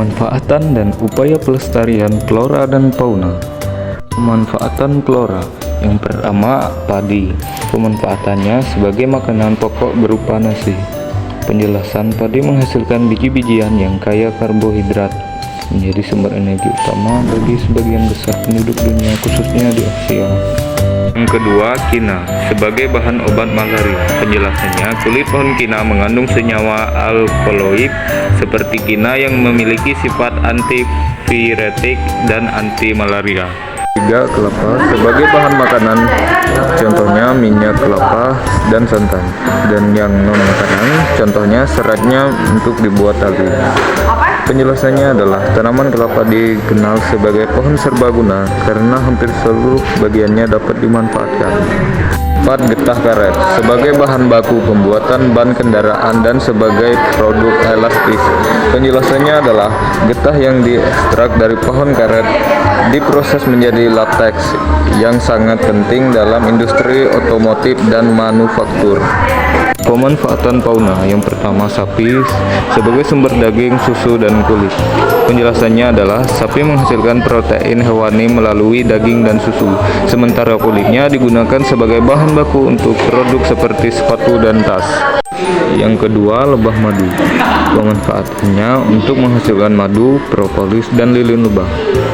Pemanfaatan dan upaya pelestarian flora dan fauna. Pemanfaatan flora. Yang pertama, padi. Pemanfaatannya sebagai makanan pokok berupa nasi. Penjelasan, padi menghasilkan biji-bijian yang kaya karbohidrat, menjadi sumber energi utama bagi sebagian besar penduduk dunia, khususnya di Asia. Yang kedua, kina sebagai bahan obat malaria. Penjelasannya, kulit pohon kina mengandung senyawa alkaloid seperti kina yang memiliki sifat antipiretik dan anti malaria. Tiga, kelapa sebagai bahan makanan, contohnya minyak kelapa dan santan. Dan yang non makanan, contohnya seratnya untuk dibuat tali. Penjelasannya adalah tanaman kelapa dikenal sebagai pohon serbaguna karena hampir seluruh bagiannya dapat dimanfaatkan. 4. Getah karet sebagai bahan baku pembuatan ban kendaraan dan sebagai produk elastis. Penjelasannya adalah getah yang diekstrak dari pohon karet diproses menjadi lateks yang sangat penting dalam industri otomotif dan manufaktur. Pemanfaatan fauna. Yang pertama, sapi sebagai sumber daging, susu, dan kulit. Penjelasannya adalah sapi menghasilkan protein hewani melalui daging dan susu, sementara kulitnya digunakan sebagai bahan baku untuk produk seperti sepatu dan tas. Yang kedua, lebah madu. Pemanfaatannya untuk menghasilkan madu, propolis, dan lilin lebah.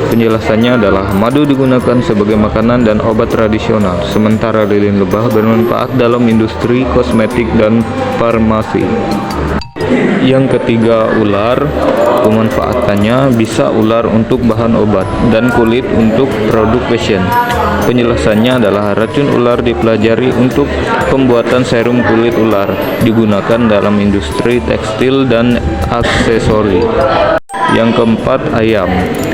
Penjelasannya adalah madu digunakan sebagai makanan dan obat tradisional, sementara lilin lebah bermanfaat dalam industri kosmetik dan farmasi. Yang ketiga, ular. Pemanfaatannya bisa ular untuk bahan obat dan kulit untuk produk fashion. Penjelasannya adalah racun ular dipelajari untuk pembuatan serum kulit ular, digunakan dalam industri tekstil dan aksesori. Yang keempat, ayam.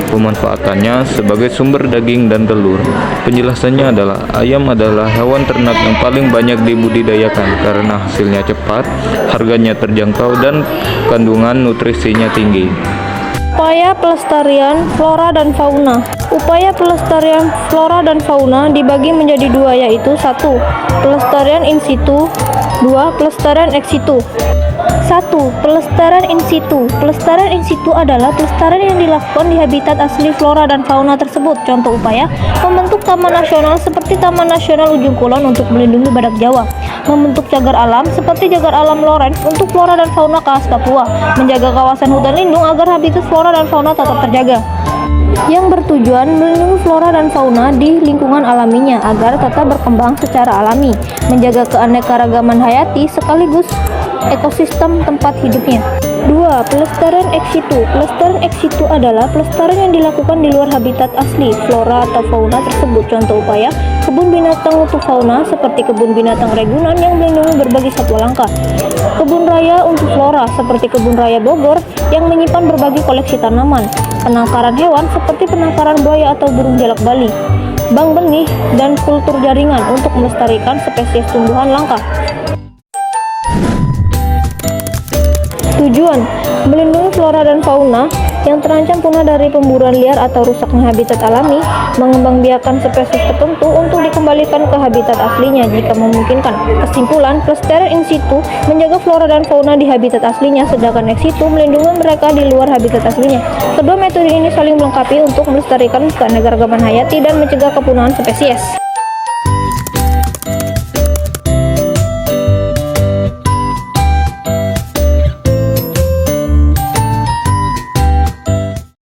Pemanfaatannya sebagai sumber daging dan telur. Penjelasannya adalah ayam adalah hewan ternak yang paling banyak dibudidayakan karena hasilnya cepat, harganya terjangkau, dan kandungan nutrisinya tinggi. Upaya pelestarian flora dan fauna. Upaya pelestarian flora dan fauna dibagi menjadi dua, yaitu 1. Pelestarian in situ, 2. Pelestarian ex situ. 1. Pelestarian in situ. Pelestarian in situ adalah pelestarian yang dilakukan di habitat asli flora dan fauna tersebut. Contoh upaya: membentuk taman nasional seperti Taman Nasional Ujung Kulon untuk melindungi badak Jawa, membentuk cagar alam seperti Cagar Alam Lorentz untuk flora dan fauna khas Papua, menjaga kawasan hutan lindung agar habitat flora dan fauna tetap terjaga, yang bertujuan melindungi flora dan fauna di lingkungan alaminya agar tetap berkembang secara alami, menjaga keanekaragaman hayati sekaligus ekosistem tempat hidupnya. 2. Pelestarian ex situ. Pelestarian ex situ adalah pelestarian yang dilakukan di luar habitat asli flora atau fauna tersebut. Contoh upaya: kebun binatang untuk fauna seperti Kebun Binatang Ragunan yang melindungi berbagai satwa langka, kebun raya untuk flora seperti Kebun Raya Bogor yang menyimpan berbagai koleksi tanaman, penangkaran hewan seperti penangkaran buaya atau burung jalak Bali, bank benih, dan kultur jaringan untuk melestarikan spesies tumbuhan langka. Tujuan: melindungi flora dan fauna yang terancam punah dari pemburuan liar atau rusaknya habitat alami, mengembangbiakan spesies tertentu untuk dikembalikan ke habitat aslinya jika memungkinkan. Kesimpulan: pelestarian in situ menjaga flora dan fauna di habitat aslinya, sedangkan ex situ melindungi mereka di luar habitat aslinya. Kedua metode ini saling melengkapi untuk melestarikan keanekaragaman hayati dan mencegah kepunahan spesies.